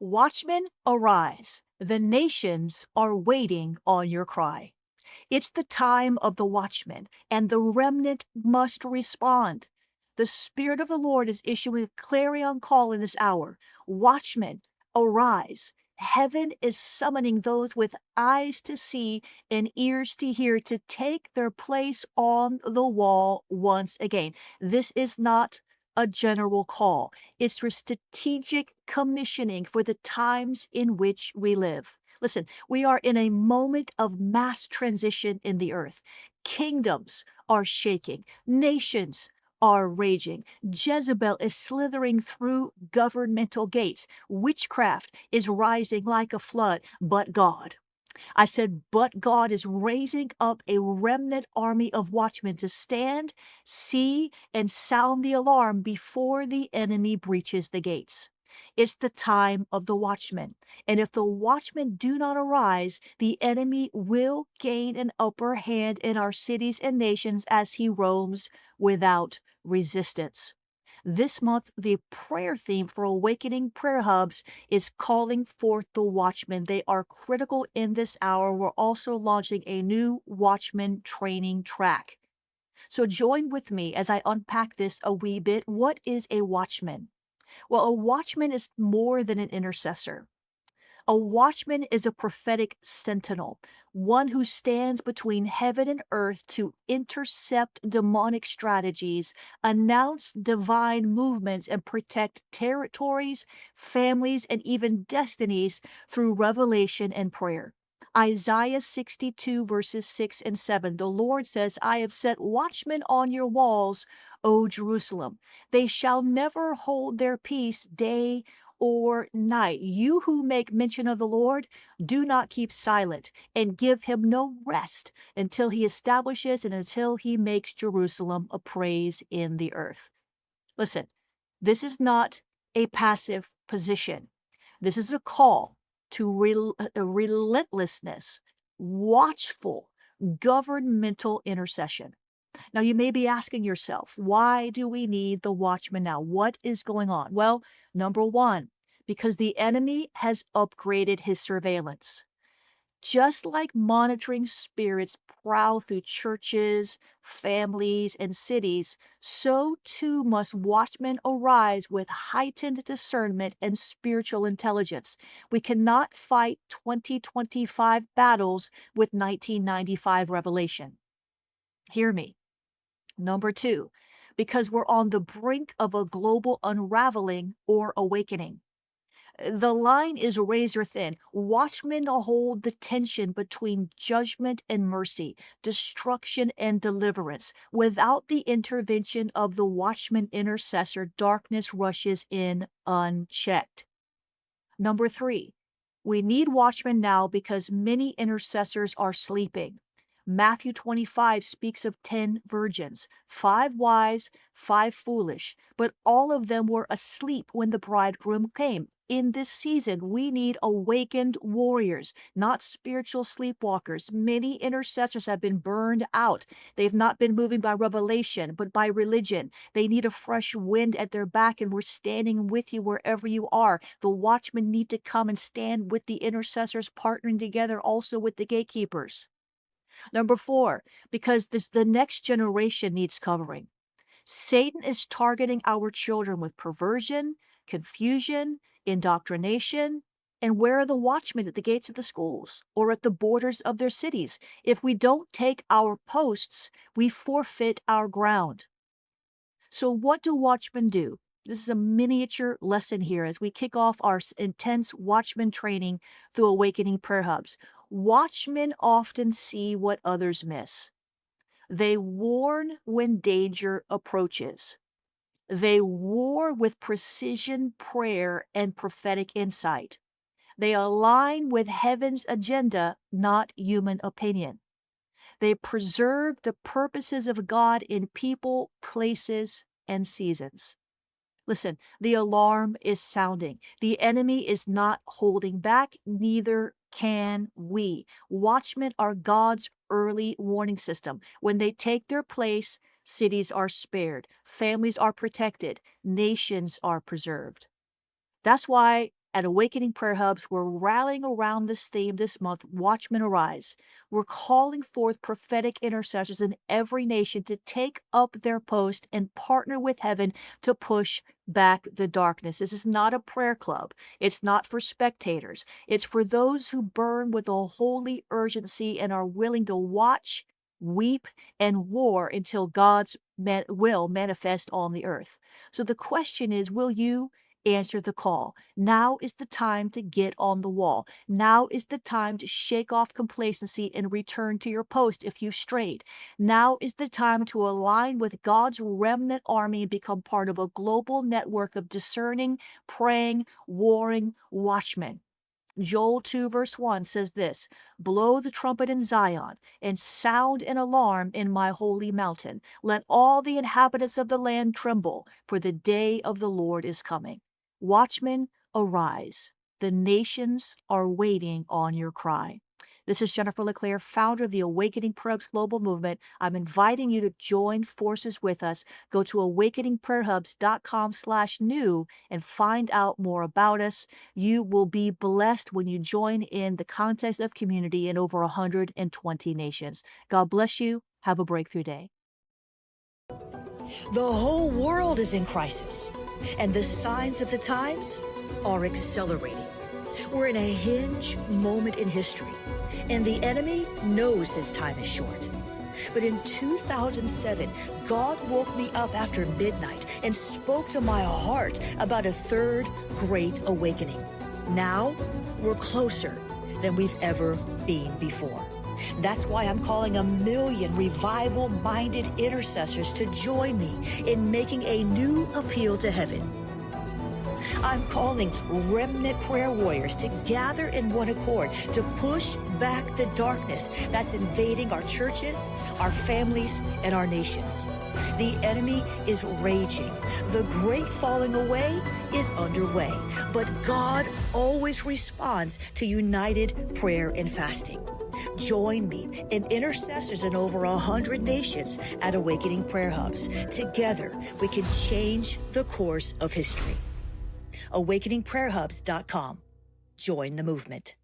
Watchmen, arise. The nations are waiting on your cry. It's the time of the watchman, and the remnant must respond. The Spirit of the Lord is issuing a clarion call in this hour. Watchmen, arise. Heaven is summoning those with eyes to see and ears to hear to take their place on the wall once again. This is not a general call, it's for strategic commissioning for the times in which we live. Listen, we are in a moment of mass transition in the earth. Kingdoms are shaking, nations are raging. Jezebel is slithering through governmental gates. Witchcraft is rising like a flood, but God. I said, but God is raising up a remnant army of watchmen to stand, see, and sound the alarm before the enemy breaches the gates. It's the time of the watchmen. And if the watchmen do not arise, the enemy will gain an upper hand in our cities and nations as he roams without resistance. This month, the prayer theme for Awakening Prayer Hubs is calling forth the watchmen. They are critical in this hour. We're also launching a new watchman training track. So join with me as I unpack this a wee bit. What is a watchman? Well, a watchman is more than an intercessor. A watchman is a prophetic sentinel, one who stands between heaven and earth to intercept demonic strategies, announce divine movements, and protect territories, families, and even destinies through revelation and prayer. Isaiah 62, verses 6 and 7, the Lord says, I have set watchmen on your walls, O Jerusalem. They shall never hold their peace day or night. You who make mention of the Lord, do not keep silent and give him no rest until he establishes and until he makes Jerusalem a praise in the earth. Listen, this is not a passive position. This is a call to relentlessness, watchful, governmental intercession. Now, you may be asking yourself, why do we need the watchman now? What is going on? Well, number one, because the enemy has upgraded his surveillance. Just like monitoring spirits prowl through churches, families, and cities, so too must watchmen arise with heightened discernment and spiritual intelligence. We cannot fight 2025 battles with 1995 revelation. Hear me. Number two, because we're on the brink of a global unraveling or awakening. The line is razor thin. Watchmen hold the tension between judgment and mercy, destruction and deliverance. Without the intervention of the watchman intercessor, darkness rushes in unchecked. Number three, we need watchmen now because many intercessors are sleeping. Matthew 25 speaks of 10 virgins, 5 wise, 5 foolish, but all of them were asleep when the bridegroom came. In this season, we need awakened warriors, not spiritual sleepwalkers. Many intercessors have been burned out. They've not been moving by revelation, but by religion. They need a fresh wind at their back, and we're standing with you wherever you are. The watchmen need to come and stand with the intercessors, partnering together also with the gatekeepers. Number four, because the next generation needs covering. Satan is targeting our children with perversion, confusion, indoctrination. And where are the watchmen at the gates of the schools or at the borders of their cities? If we don't take our posts, we forfeit our ground. So, what do watchmen do? This is a miniature lesson here as we kick off our intense watchman training through Awakening Prayer Hubs. Watchmen often see what others miss. They warn when danger approaches. They war with precision prayer and prophetic insight. They align with heaven's agenda, not human opinion. They preserve the purposes of God in people, places, and seasons. Listen, the alarm is sounding. The enemy is not holding back, neither can we. Watchmen are God's early warning system. When they take their place, cities are spared, families are protected, nations are preserved. That's why, At Awakening Prayer Hubs, we're rallying around this theme this month, Watchmen Arise. We're calling forth prophetic intercessors in every nation to take up their post and partner with heaven to push back the darkness. This is not a prayer club. It's not for spectators. It's for those who burn with a holy urgency and are willing to watch, weep, and war until God's will manifest on the earth. So the question is, will you answer the call? Now is the time to get on the wall. Now is the time to shake off complacency and return to your post if you strayed. Now is the time to align with God's remnant army and become part of a global network of discerning, praying, warring watchmen. Joel 2 verse 1 says this, "Blow the trumpet in Zion, and sound an alarm in my holy mountain. Let all the inhabitants of the land tremble, for the day of the Lord is coming." Watchmen, arise. The nations are waiting on your cry. This is Jennifer LeClaire, founder of the Awakening Prayer Hubs Global Movement. I'm inviting you to join forces with us. Go to awakeningprayerhubs.com/new and find out more about us. You will be blessed when you join in the context of community in over 120 nations. God bless you. Have a breakthrough day. The whole world is in crisis, and the signs of the times are accelerating. We're in a hinge moment in history, and the enemy knows his time is short. But in 2007, God woke me up after midnight and spoke to my heart about a third great awakening. Now, we're closer than we've ever been before. That's why I'm calling 1 million revival-minded intercessors to join me in making a new appeal to heaven. I'm calling remnant prayer warriors to gather in one accord to push back the darkness that's invading our churches, our families, and our nations. The enemy is raging. The great falling away is underway, but God always responds to united prayer and fasting. Join me and intercessors in over 100 nations at Awakening Prayer Hubs. Together, we can change the course of history. AwakeningPrayerHubs.com. Join the movement.